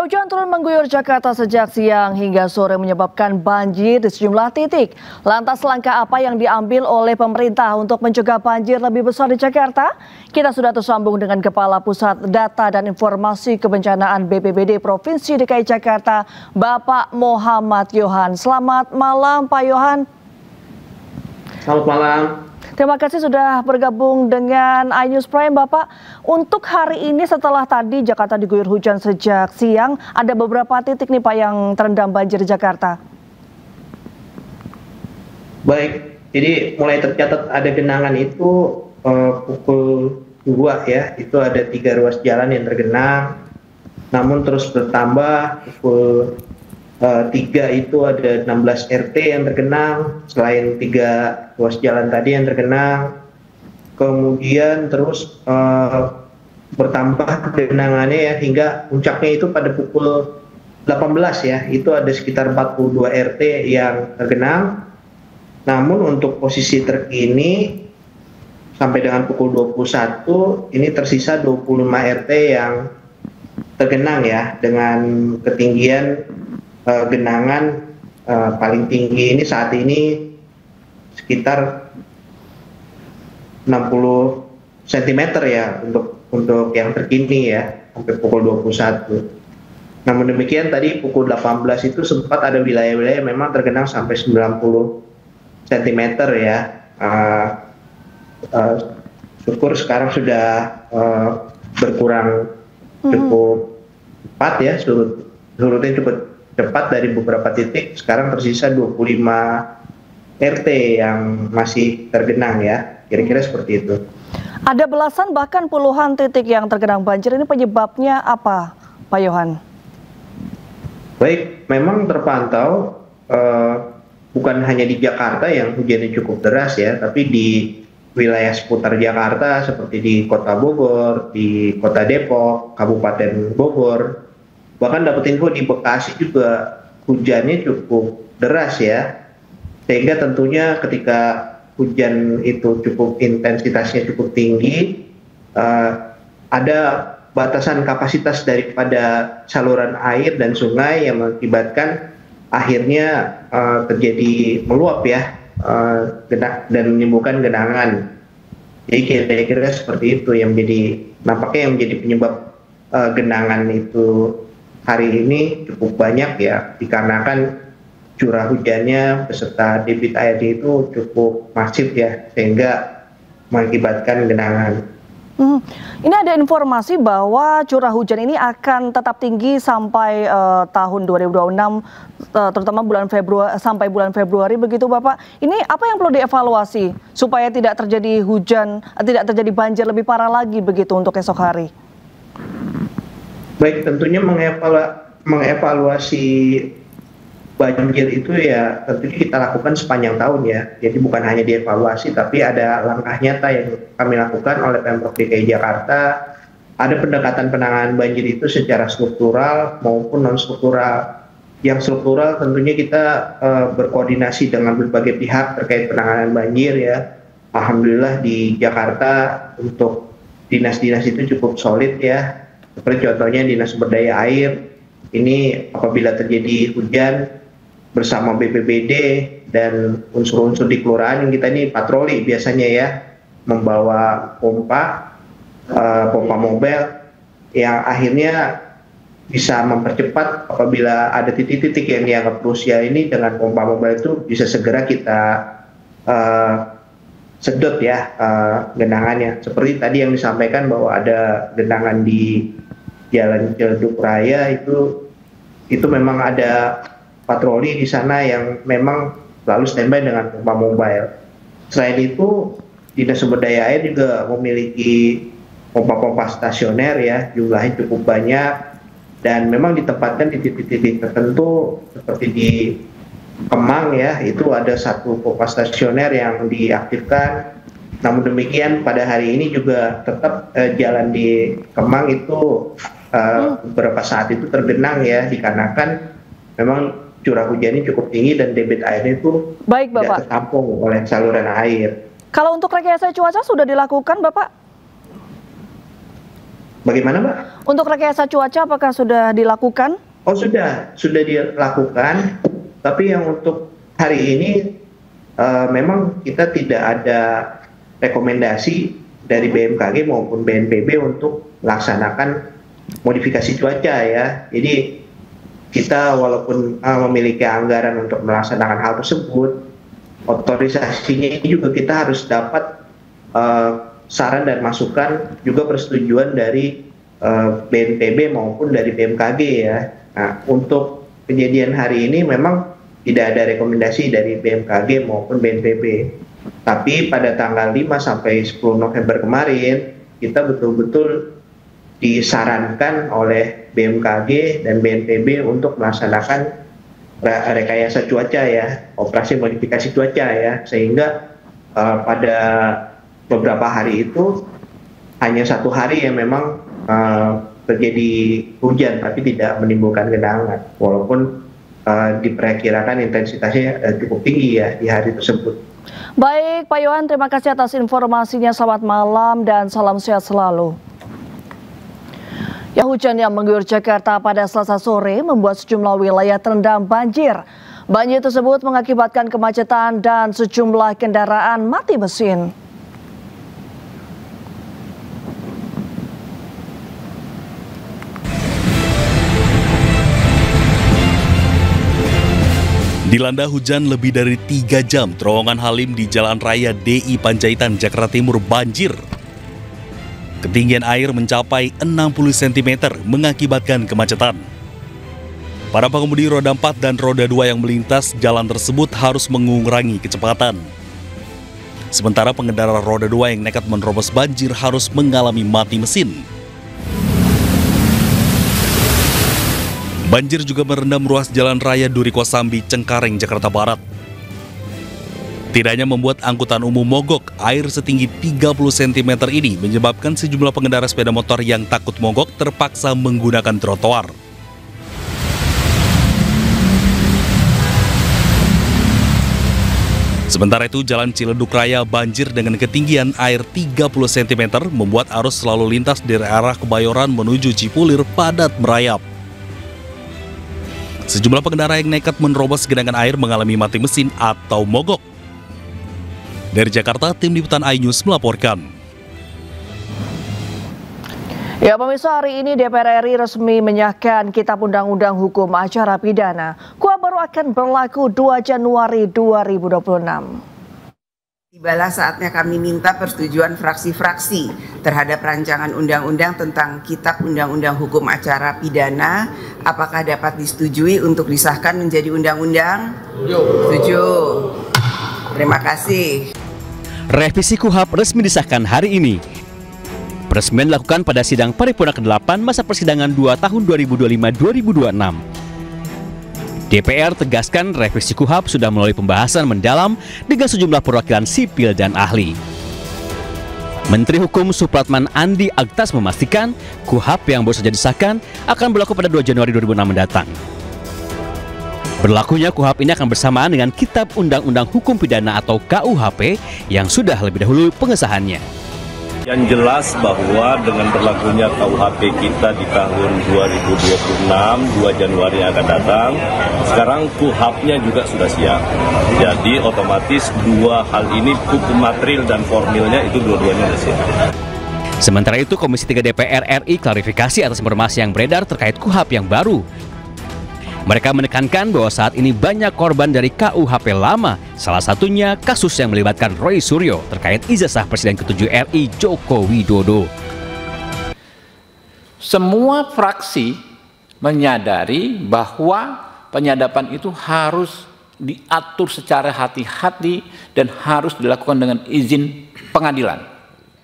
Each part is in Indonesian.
Hujan turun mengguyur Jakarta sejak siang hingga sore menyebabkan banjir di sejumlah titik. Lantas langkah apa yang diambil oleh pemerintah untuk mencegah banjir lebih besar di Jakarta? Kita sudah tersambung dengan Kepala Pusat Data dan Informasi Kebencanaan BPBD Provinsi DKI Jakarta, Bapak Muhammad Yohan. Selamat malam, Pak Yohan. Selamat malam. Terima kasih sudah bergabung dengan iNews Prime, Bapak. Untuk hari ini setelah tadi Jakarta diguyur hujan sejak siang, ada beberapa titik nih Pak yang terendam banjir di Jakarta. Baik, jadi mulai tercatat ada genangan itu pukul 2 ya, itu ada 3 ruas jalan yang tergenang. Namun terus bertambah pukul 3 itu ada 16 RT yang tergenang, selain 3 ruas jalan tadi yang tergenang. Kemudian terus bertambah genangannya ya, hingga puncaknya itu pada pukul 18 ya, itu ada sekitar 42 RT yang tergenang. Namun untuk posisi terkini sampai dengan pukul 21 ini tersisa 25 RT yang tergenang ya, dengan ketinggian genangan paling tinggi ini saat ini sekitar 60 cm ya untuk yang terkini ya, sampai pukul 21. Namun demikian tadi pukul 18 itu sempat ada wilayah-wilayah yang memang tergenang sampai 90 cm ya. Syukur sekarang sudah berkurang cukup cepat ya, surutnya cukup cepat dari beberapa titik. Sekarang tersisa 25 RT yang masih tergenang ya, kira-kira seperti itu. Ada belasan bahkan puluhan titik yang tergenang banjir, ini penyebabnya apa, Pak Yohan? Baik, memang terpantau bukan hanya di Jakarta yang hujannya cukup deras ya, tapi di wilayah seputar Jakarta seperti di Kota Bogor, di Kota Depok, Kabupaten Bogor, bahkan dapat info di Bekasi juga hujannya cukup deras ya, sehingga tentunya ketika hujan itu cukup intensitasnya cukup tinggi, ada batasan kapasitas daripada saluran air dan sungai yang mengakibatkan akhirnya terjadi meluap ya, dan menimbulkan genangan. Jadi kira-kira seperti itu yang nampaknya yang menjadi penyebab genangan itu hari ini cukup banyak ya, dikarenakan curah hujannya beserta debit airnya itu cukup masif ya, sehingga mengakibatkan genangan. Ini ada informasi bahwa curah hujan ini akan tetap tinggi sampai tahun 2026, terutama bulan Februari sampai bulan Februari begitu, Bapak. Ini apa yang perlu dievaluasi supaya tidak terjadi hujan, tidak terjadi banjir lebih parah lagi begitu untuk esok hari? Baik, tentunya mengevaluasi banjir itu ya tentunya kita lakukan sepanjang tahun ya. Jadi bukan hanya dievaluasi, tapi ada langkah nyata yang kami lakukan oleh Pemprov DKI Jakarta. Ada pendekatan penanganan banjir itu secara struktural maupun non struktural. Yang struktural tentunya kita berkoordinasi dengan berbagai pihak terkait penanganan banjir ya. Alhamdulillah di Jakarta untuk dinas-dinas itu cukup solid ya. Seperti contohnya Dinas Sumber Daya Air, ini apabila terjadi hujan bersama BPBD dan unsur-unsur di kelurahan yang kita ini patroli biasanya ya, membawa pompa mobil yang akhirnya bisa mempercepat apabila ada titik-titik yang dianggap krusial ini, dengan pompa mobil itu bisa segera kita sedot ya genangannya. Seperti tadi yang disampaikan bahwa ada genangan di Jalan Ciledug Raya, itu memang ada patroli di sana yang memang selalu standby dengan pompa mobile. Selain itu, Dinas Sumber Daya Air juga memiliki pompa-pompa stasioner ya, jumlahnya cukup banyak dan memang ditempatkan di titik-titik tertentu seperti di Kemang ya, itu ada 1 pompa stasioner yang diaktifkan. Namun demikian pada hari ini juga tetap jalan di Kemang itu beberapa saat itu tergenang ya, dikarenakan memang curah hujannya cukup tinggi dan debit airnya itu tidak tertampung oleh saluran air. Kalau untuk rekayasa cuaca sudah dilakukan, Bapak? Bagaimana, Mbak? Untuk rekayasa cuaca apakah sudah dilakukan? Oh, sudah dilakukan. Tapi yang untuk hari ini memang kita tidak ada rekomendasi dari BMKG maupun BNPB untuk melaksanakan modifikasi cuaca ya. Jadi kita walaupun memiliki anggaran untuk melaksanakan hal tersebut, otorisasinya juga kita harus dapat saran dan masukan juga persetujuan dari BNPB maupun dari BMKG ya. Nah, untuk kejadian hari ini memang tidak ada rekomendasi dari BMKG maupun BNPB. Tapi pada tanggal 5 sampai 10 November kemarin, kita betul-betul disarankan oleh BMKG dan BNPB untuk melaksanakan rekayasa cuaca ya, operasi modifikasi cuaca ya, sehingga pada beberapa hari itu hanya 1 hari yang memang terjadi hujan tapi tidak menimbulkan genangan, walaupun diperkirakan intensitasnya cukup tinggi ya di hari tersebut. Baik, Pak Yohan, terima kasih atas informasinya. Selamat malam dan salam sehat selalu. Ya, hujan yang mengguyur Jakarta pada Selasa sore membuat sejumlah wilayah terendam banjir. Banjir tersebut mengakibatkan kemacetan dan sejumlah kendaraan mati mesin. Dilanda hujan lebih dari 3 jam, terowongan Halim di Jalan Raya DI Panjaitan, Jakarta Timur banjir. Ketinggian air mencapai 60 cm mengakibatkan kemacetan. Para pengemudi roda 4 dan roda 2 yang melintas jalan tersebut harus mengurangi kecepatan. Sementara pengendara roda 2 yang nekat menerobos banjir harus mengalami mati mesin. Banjir juga merendam ruas Jalan Raya Duri Kosambi, Cengkareng, Jakarta Barat. Tidak hanya membuat angkutan umum mogok, air setinggi 30 cm ini menyebabkan sejumlah pengendara sepeda motor yang takut mogok terpaksa menggunakan trotoar. Sementara itu, Jalan Ciledug Raya banjir dengan ketinggian air 30 cm membuat arus selalu lintas dari arah Kebayoran menuju Cipulir padat merayap. Sejumlah pengendara yang nekat menerobos genangan air mengalami mati mesin atau mogok. Dari Jakarta, tim liputan iNews melaporkan. Ya, pemirsa, hari ini DPR RI resmi menyahkan Kitab Undang-Undang Hukum Acara Pidana. KUHP baru akan berlaku 2 Januari 2026. Tibalah saatnya kami minta persetujuan fraksi-fraksi terhadap rancangan undang-undang tentang Kitab Undang-Undang Hukum Acara Pidana. Apakah dapat disetujui untuk disahkan menjadi undang-undang? Setuju. Terima kasih. Revisi KUHP resmi disahkan hari ini. Peresmian dilakukan pada sidang paripurna ke-8 masa persidangan 2 tahun 2025-2026. DPR tegaskan revisi KUHP sudah melalui pembahasan mendalam dengan sejumlah perwakilan sipil dan ahli. Menteri Hukum Supratman Andi Aktas memastikan KUHP yang baru saja disahkan akan berlaku pada 2 Januari 2006 mendatang. Berlakunya KUHP ini akan bersamaan dengan Kitab Undang-Undang Hukum Pidana atau KUHP yang sudah lebih dahulu pengesahannya. Yang jelas bahwa dengan berlakunya KUHP kita di tahun 2026, 2 Januari yang akan datang, sekarang KUHP-nya juga sudah siap. Jadi otomatis dua hal ini, hukum material dan formilnya itu dua-duanya sudah siap. Sementara itu, Komisi 3 DPR RI klarifikasi atas informasi yang beredar terkait KUHP yang baru. Mereka menekankan bahwa saat ini banyak korban dari KUHP lama, salah satunya kasus yang melibatkan Roy Suryo terkait ijazah Presiden ke-7 RI Joko Widodo. Semua fraksi menyadari bahwa penyadapan itu harus diatur secara hati-hati dan harus dilakukan dengan izin pengadilan.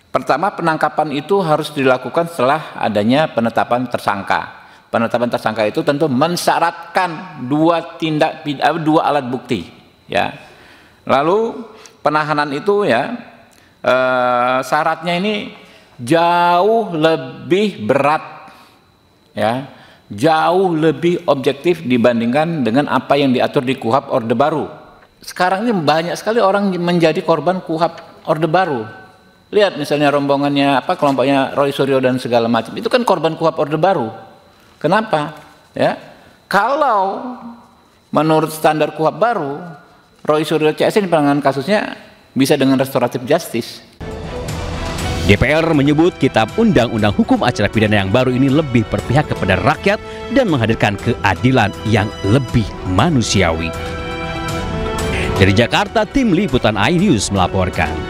Pertama, penangkapan itu harus dilakukan setelah adanya penetapan tersangka. Penetapan tersangka itu tentu mensyaratkan dua alat bukti, ya. Lalu penahanan itu ya syaratnya ini jauh lebih berat, ya, jauh lebih objektif dibandingkan dengan apa yang diatur di KUHP Orde Baru. Sekarang ini banyak sekali orang menjadi korban KUHP Orde Baru, Lihat misalnya rombongannya kelompoknya Roy Suryo dan segala macam. Itu kan korban KUHP Orde Baru. Kenapa? Ya. Kalau menurut standar KUHP baru, Roy Suryo CS penanganan kasusnya bisa dengan restoratif justice. DPR menyebut Kitab Undang-Undang Hukum Acara Pidana yang baru ini lebih berpihak kepada rakyat dan menghadirkan keadilan yang lebih manusiawi. Dari Jakarta, tim liputan iNews melaporkan.